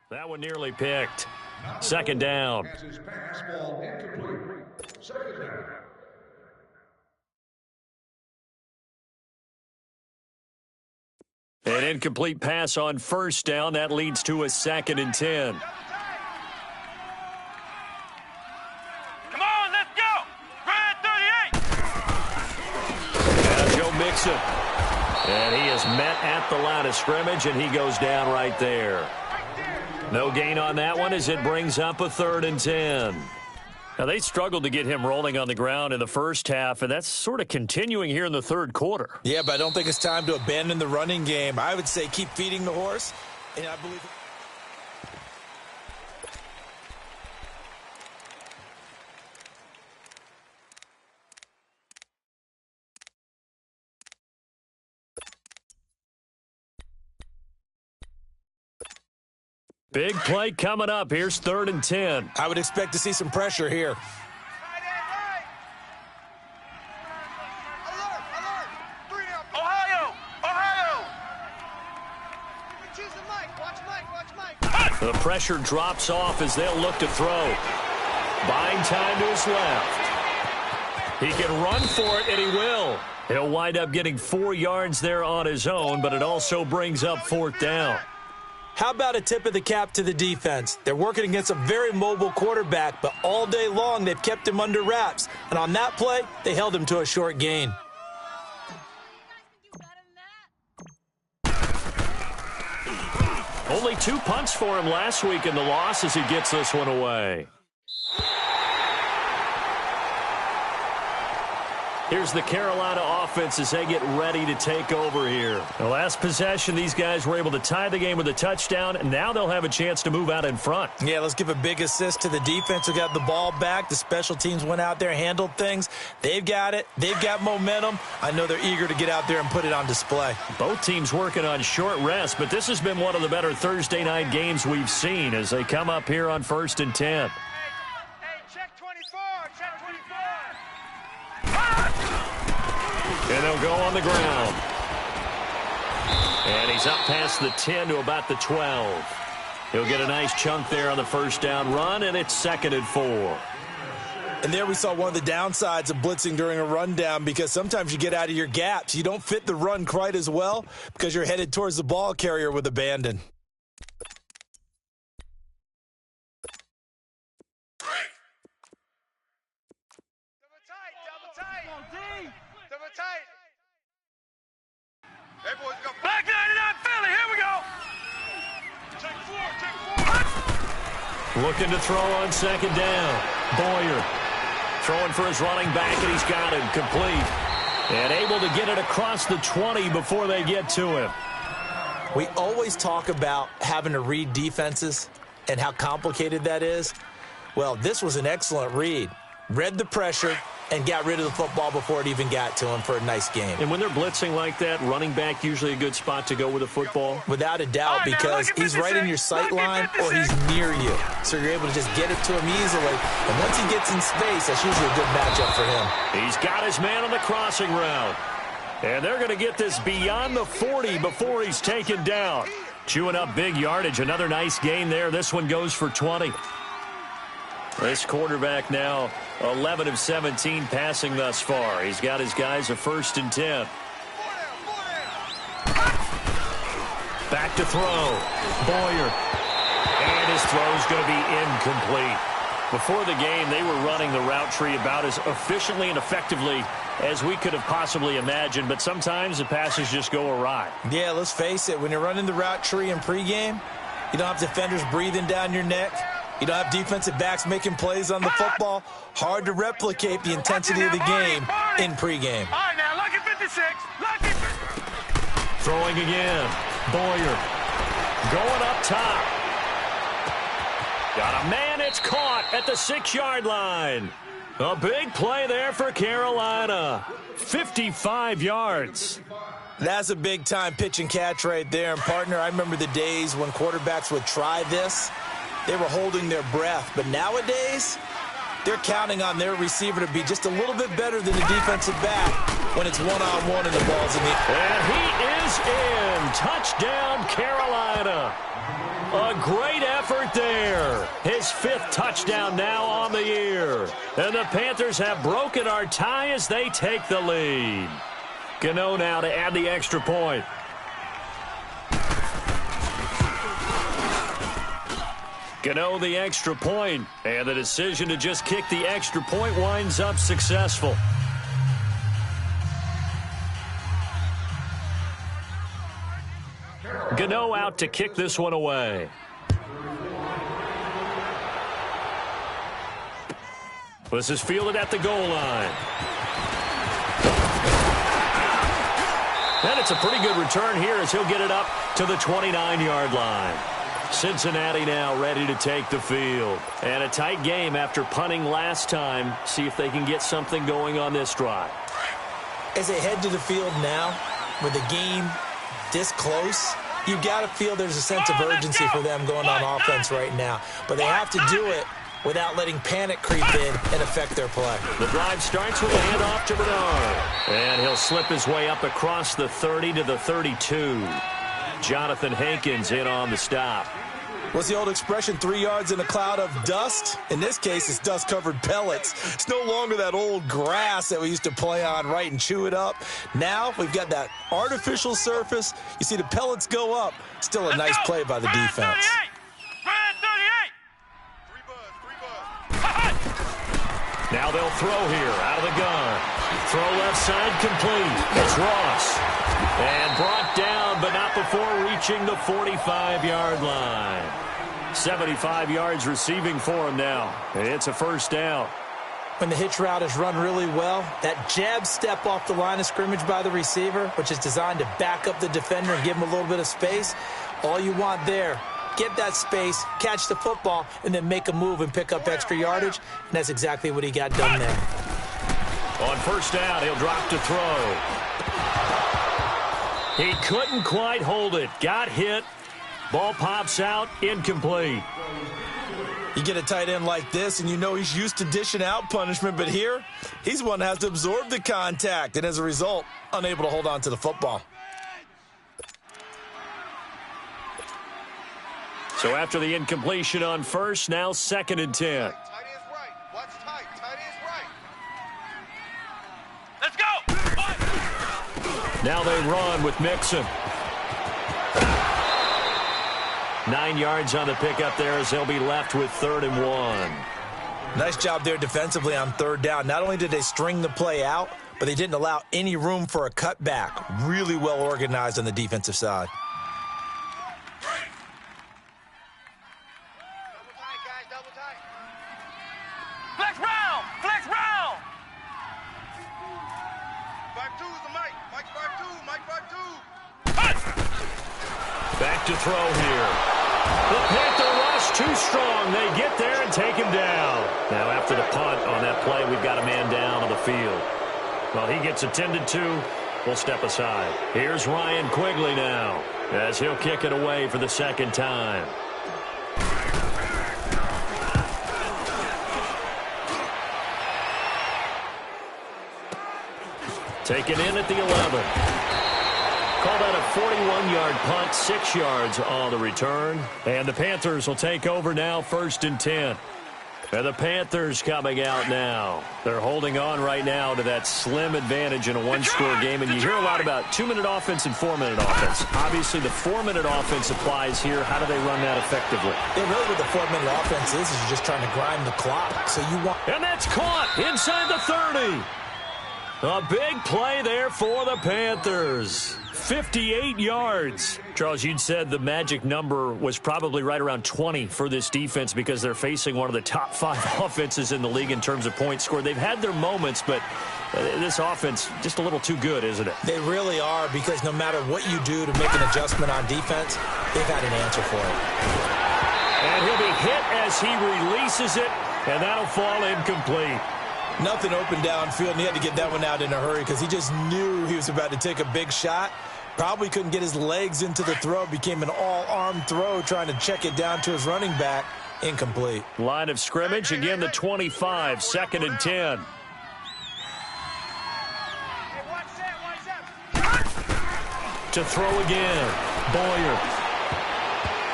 That one nearly picked. 2nd down. An incomplete pass on 1st down. That leads to a 2nd and 10. Come on, let's go. Red 38. Now Joe Mixon. And he is met at the line of scrimmage, and he goes down right there. No gain on that one as it brings up a 3rd and 10. Now, they struggled to get him rolling on the ground in the first half, and that's sort of continuing here in the 3rd quarter. Yeah, but I don't think it's time to abandon the running game. I would say keep feeding the horse, and I believe... Big play coming up. Here's 3rd and 10. I would expect to see some pressure here. The pressure drops off as they'll look to throw. Buying time to his left. He can run for it, and he will. He'll wind up getting 4 yards there on his own, but it also brings up 4th down. How about a tip of the cap to the defense? They're working against a very mobile quarterback, but all day long they've kept him under wraps. And on that play, they held him to a short gain. Only 2 punts for him last week in the loss as he gets this one away. Here's the Carolina offense as they get ready to take over here. The last possession, these guys were able to tie the game with a touchdown, and now they'll have a chance to move out in front. Yeah, let's give a big assist to the defense who got the ball back. The special teams went out there, handled things. They've got it. They've got momentum. I know they're eager to get out there and put it on display. Both teams working on short rest, but this has been one of the better Thursday night games we've seen as they come up here on 1st and 10. And they'll go on the ground. And he's up past the 10 to about the 12. He'll get a nice chunk there on the first down run, and it's 2nd and 4. And there we saw one of the downsides of blitzing during a rundown, because sometimes you get out of your gaps. You don't fit the run quite as well because you're headed towards the ball carrier with abandon. Black 99 Philly, here we go. Take 4. Looking to throw on 2nd down. Boyer throwing for his running back, and he's got it complete. And able to get it across the 20 before they get to him. We always talk about having to read defenses and how complicated that is. Well, this was an excellent read. Read the pressure and got rid of the football before it even got to him for a nice game. And when they're blitzing like that, running back usually a good spot to go with the football? Without a doubt, because he's right in your sight line or he's near you. So you're able to just get it to him easily. And once he gets in space, that's usually a good matchup for him. He's got his man on the crossing route. And they're going to get this beyond the 40 before he's taken down. Chewing up big yardage. Another nice gain there. This one goes for 20. This quarterback now 11 of 17 passing thus far. He's got his guys a 1st and 10. Back to throw. Boyer. And his throw's going to be incomplete. Before the game, they were running the route tree about as efficiently and effectively as we could have possibly imagined, but sometimes the passes just go awry. Yeah, let's face it. When you're running the route tree in pregame, you don't have defenders breathing down your neck. You don't have defensive backs making plays on the football. Hard to replicate the intensity of the game in pregame. All right, now, lucky 56. Lucky 56. Throwing again. Boyer going up top. Got a man. It's caught at the 6-yard line. A big play there for Carolina. 55 yards. That's a big-time pitch and catch right there. And, partner, I remember the days when quarterbacks would try this. They were holding their breath. But nowadays, they're counting on their receiver to be just a little bit better than the defensive back when it's one-on-one and the ball's in the air. And he is in. Touchdown, Carolina. A great effort there. His 5th touchdown now on the year. And the Panthers have broken our tie as they take the lead. Gano now to add the extra point. Gano the extra point, and the decision to just kick the extra point winds up successful. Gano out to kick this one away. This is fielded at the goal line. And it's a pretty good return here as he'll get it up to the 29-yard line. Cincinnati now ready to take the field. And a tight game after punting last time. See if they can get something going on this drive. As they head to the field now, with the game this close, you've got to feel there's a sense of urgency for them going on offense right now. But they have to do it without letting panic creep in and affect their play. The drive starts with a handoff to Bernard. And he'll slip his way up across the 30 to the 32. Jonathan Hankins in on the stop. What's the old expression, 3 yards in a cloud of dust? In this case, it's dust-covered pellets. It's no longer that old grass that we used to play on, right, and chew it up. Now we've got that artificial surface. You see the pellets go up. Still a nice play by the defense. Now they'll throw here out of the gun. Throw left side complete. It's Ross. And brought down, but not before reaching the 45-yard line. 75 yards receiving for him now. It's a 1st down. When the hitch route is run really well, that jab step off the line of scrimmage by the receiver, which is designed to back up the defender and give him a little bit of space, all you want there, get that space, catch the football, and then make a move and pick up extra yardage, and that's exactly what he got done there. On first down, he'll drop to throw. He couldn't quite hold it. Got hit. Ball pops out, incomplete. You get a tight end like this, and you know he's used to dishing out punishment, but here, he's one that has to absorb the contact, and as a result, unable to hold on to the football. So after the incompletion on first, now 2nd and 10. Tight end is right. Watch tight. Tight end is right. Let's go. Now they run with Mixon. 9 yards on the pickup there as they'll be left with 3rd and 1. Nice job there defensively on 3rd down. Not only did they string the play out, but they didn't allow any room for a cutback. Really well organized on the defensive side. Double tight, guys. Double tight. Flex round. Flex round. 5-2 is the Mike. Mike 5-2. Mike 5-2. Back to throw here. The Panther rush too strong. They get there and take him down. Now after the punt on that play, we've got a man down on the field. Well, he gets attended to. We'll step aside. Here's Ryan Quigley now as he'll kick it away for the 2nd time. Taken in at the 11. Call that a 41-yard punt, 6 yards on the return. And the Panthers will take over now, 1st and 10. And the Panthers coming out now. They're holding on right now to that slim advantage in a one-score game. And you hear a lot about 2-minute offense and 4-minute offense. Obviously, the 4-minute offense applies here. How do they run that effectively? Yeah, really what the 4-minute offense is you're just trying to grind the clock. So you want... And that's caught inside the 30. A big play there for the Panthers. 58 yards. Charles, you'd said the magic number was probably right around 20 for this defense because they're facing one of the top 5 offenses in the league in terms of points scored. They've had their moments, but this offense just a little too good, isn't it? They really are, because no matter what you do to make an adjustment on defense, they've had an answer for it. And he'll be hit as he releases it, and that'll fall incomplete. Nothing open downfield, and he had to get that one out in a hurry because he just knew he was about to take a big shot. Probably couldn't get his legs into the throw. Became an all-arm throw trying to check it down to his running back. Incomplete. Line of scrimmage, again the 25, 2nd and 10. To throw again, Boyer.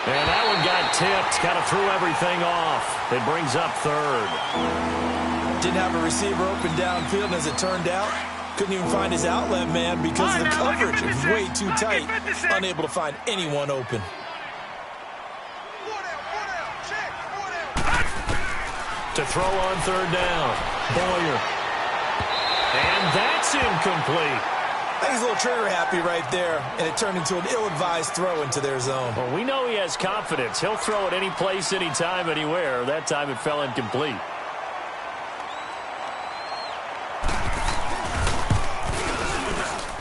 And that one got tipped, kind of threw everything off. It brings up 3rd. Didn't have a receiver open downfield, and as it turned out, couldn't even find his outlet man because of the coverage. It was way too tight, unable to find anyone open. To throw on 3rd down, Boyer. And that's incomplete. I think he's a little trigger happy right there, and it turned into an ill-advised throw into their zone. Well, we know he has confidence. He'll throw it any place, anytime, anywhere. That time it fell incomplete.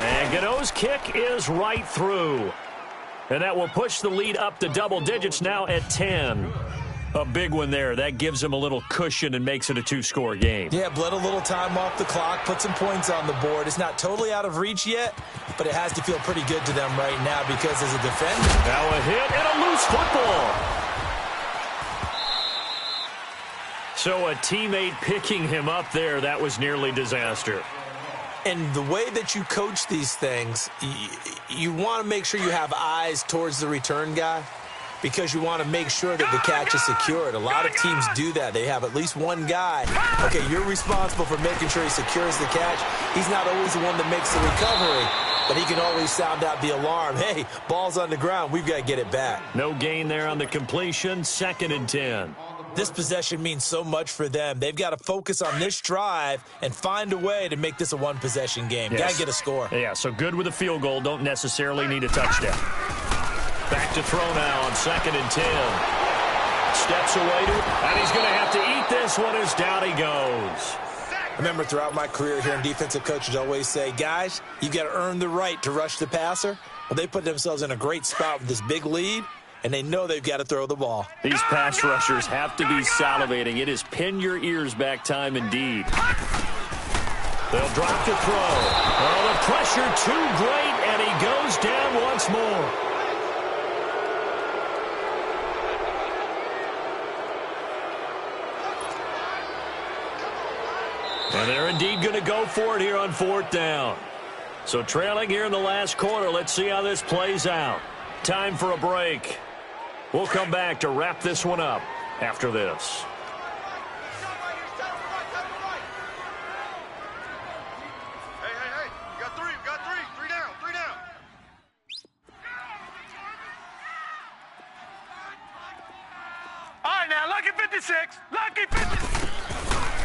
And Godot's kick is right through. And that will push the lead up to double digits now at 10. A big one there. That gives him a little cushion and makes it a 2-score game. Yeah, bled a little time off the clock, put some points on the board. It's not totally out of reach yet, but it has to feel pretty good to them right now because as a defender... Now a hit and a loose football. So a teammate picking him up there, that was nearly disaster. And the way that you coach these things, you want to make sure you have eyes towards the return guy because you want to make sure that the catch is secured. A lot of teams do that. They have at least one guy. Okay, you're responsible for making sure he secures the catch. He's not always the one that makes the recovery, but he can always sound out the alarm. Hey, ball's on the ground. We've got to get it back. No gain there on the completion. 2nd and 10. This possession means so much for them. They've got to focus on this drive and find a way to make this a one-possession game. Yes. Got to get a score. Yeah, so good with a field goal. Don't necessarily need a touchdown. Back to throw now on 2nd and 10. Steps away to it, and he's going to have to eat this one as down he goes. I remember throughout my career hearing defensive coaches always say, guys, you got to earn the right to rush the passer. Well, they put themselves in a great spot with this big lead, and they know they've got to throw the ball. These pass rushers have to be salivating. It is pin your ears back time indeed. They'll drop to throw. Oh, the pressure too great, and he goes down once more. And they're indeed going to go for it here on 4th down. So trailing here in the last quarter. Let's see how this plays out. Time for a break. We'll come back to wrap this one up after this. Lucky 56.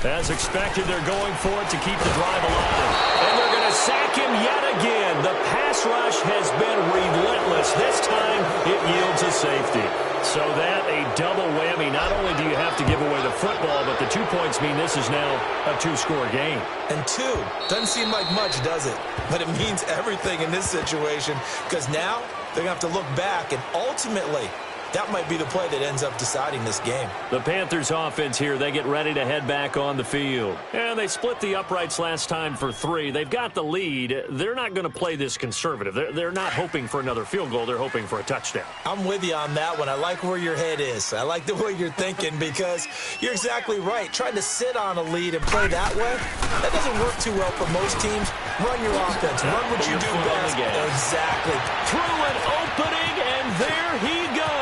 As expected, they're going for it to keep the drive alive. And they're going to sack him yet again. The pass rush has been relentless. This time, it yields a safety. So that, a double whammy. Not only do you have to give away the football, but the 2 points mean this is now a 2-score game. And 2 doesn't seem like much, does it? But it means everything in this situation, because now they're going to have to look back, and ultimately, that might be the play that ends up deciding this game. The Panthers offense here, they get ready to head back on the field. And they split the uprights last time for 3. They've got the lead. They're not going to play this conservative. They're not hoping for another field goal. They're hoping for a touchdown. I'm with you on that one. I like where your head is. I like the way you're thinking because you're exactly right. Trying to sit on a lead and play that way, that doesn't work too well for most teams. Run your offense. Run what you do best. Exactly. Through an opening, and there he goes.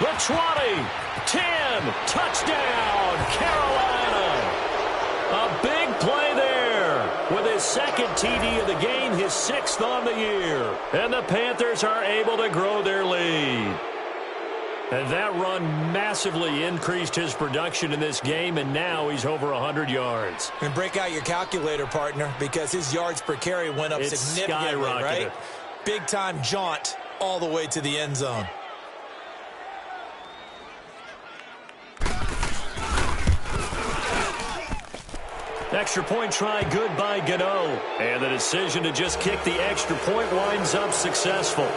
The 20, 10, touchdown, Carolina. A big play there with his second TD of the game, his 6th on the year. And the Panthers are able to grow their lead. And that run massively increased his production in this game, and now he's over 100 yards. And break out your calculator, partner, because his yards per carry went up significantly, right? Big-time jaunt all the way to the end zone. Extra point try good by Gano. And the decision to just kick the extra point winds up successful.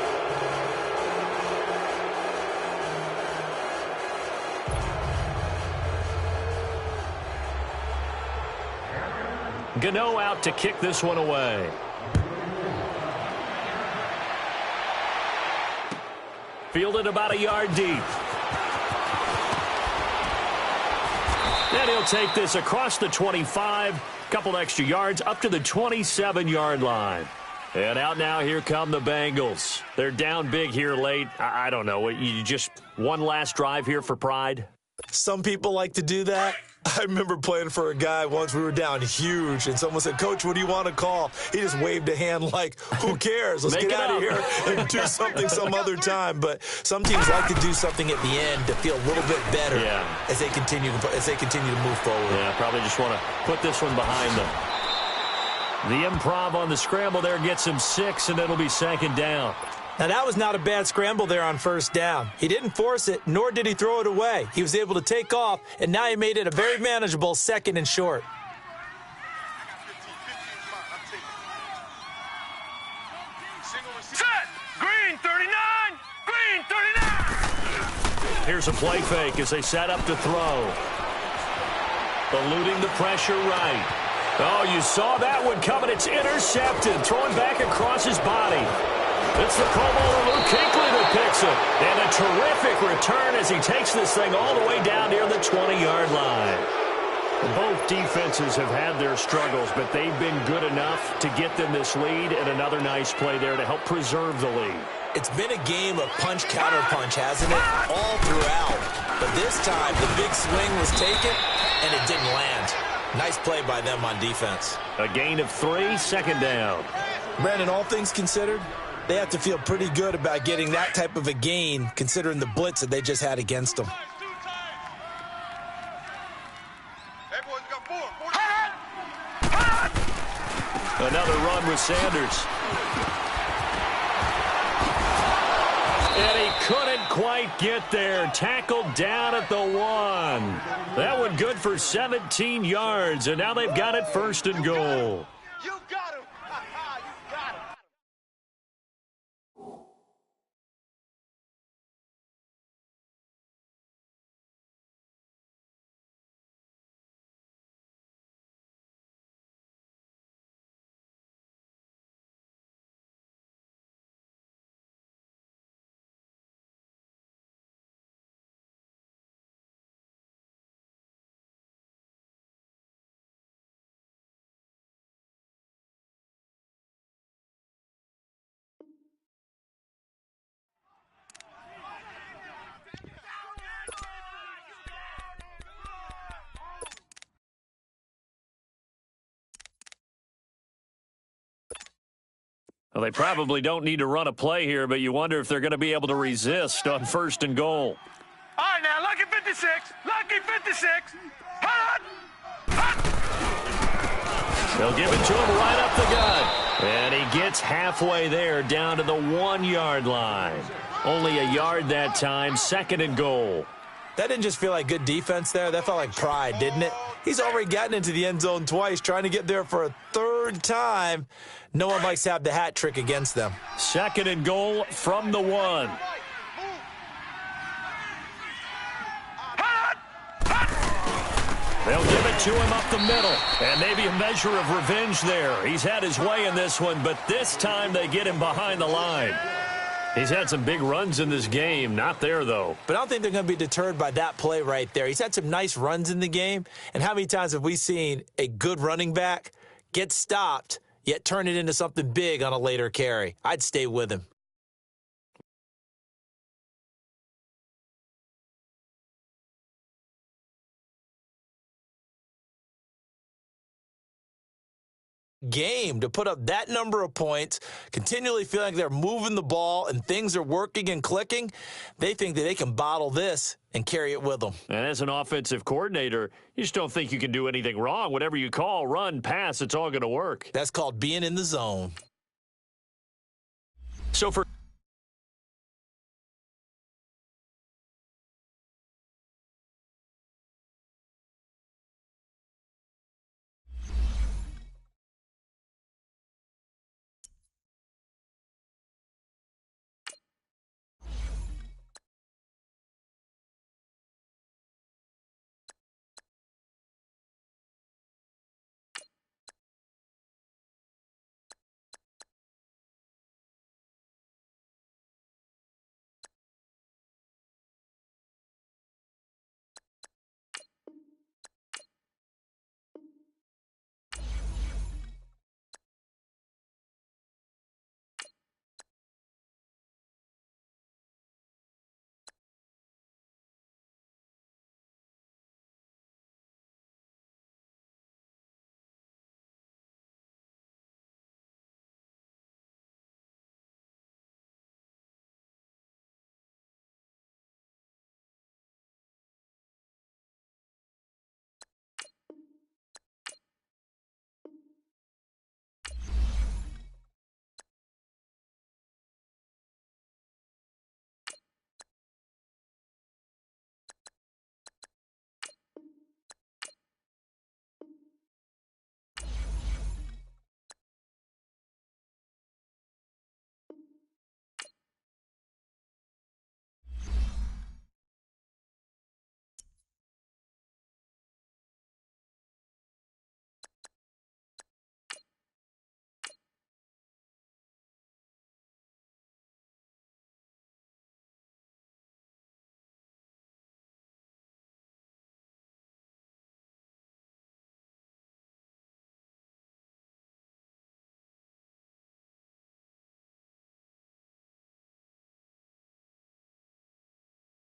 Gano out to kick this one away. Fielded about a yard deep. And he'll take this across the 25, couple extra yards up to the 27-yard line. And out now, here come the Bengals. They're down big here late. I don't know. You just one last drive here for pride? Some people like to do that. I remember playing for a guy once. We were down huge, and someone said, Coach, what do you want to call? He just waved a hand like, who cares? Let's get out of here and do something some other time. But some teams like to do something at the end to feel a little bit better as they continue to move forward. Yeah, probably just want to put this one behind them. The improv on the scramble there gets him 6, and it'll be 2nd down. Now, that was not a bad scramble there on 1st down. He didn't force it, nor did he throw it away. He was able to take off, and now he made it a very manageable 2nd and short. Set! Green 39! Green 39! Here's a play fake as they set up to throw. Eluding the pressure right. Oh, you saw that one coming. It's intercepted. Throwing back across his body. It's the Pro Bowler Luke Kuechly that picks it. And a terrific return as he takes this thing all the way down near the 20-yard line. Both defenses have had their struggles, but they've been good enough to get them this lead, and another nice play there to help preserve the lead. It's been a game of punch-counter-punch, hasn't it? All throughout. But this time, the big swing was taken, and it didn't land. Nice play by them on defense. A gain of 3, 2nd down. Brandon, all things considered, they have to feel pretty good about getting that type of a gain, considering the blitz that they just had against them. Hey, boys, we got 4. Another run with Sanders. And he couldn't quite get there. Tackled down at the 1. That one good for 17 yards, and now they've got it 1st and goal. You got him. You got him. Well, they probably don't need to run a play here, but you wonder if they're going to be able to resist on 1st and goal. All right, now, lucky 56. Lucky 56. Hot! Hot! They'll give it to him right up the gut. And he gets halfway there, down to the 1-yard line. Only a yard that time, 2nd and goal. That didn't just feel like good defense there. That felt like pride, didn't it? He's already gotten into the end zone twice, trying to get there for a 3rd time. No one likes to have the hat trick against them. 2nd and goal from the 1. They'll give it to him up the middle. And maybe a measure of revenge there. He's had his way in this one, but this time they get him behind the line. He's had some big runs in this game. Not there, though. But I don't think they're going to be deterred by that play right there. He's had some nice runs in the game. And how many times have we seen a good running back get stopped, yet turn it into something big on a later carry? I'd stay with him. Game to put up that number of points, continually feeling like they're moving the ball and things are working and clicking. They think that they can bottle this and carry it with them. And as an offensive coordinator, you just don't think you can do anything wrong. Whatever you call, run, pass, it's all going to work. That's called being in the zone. So for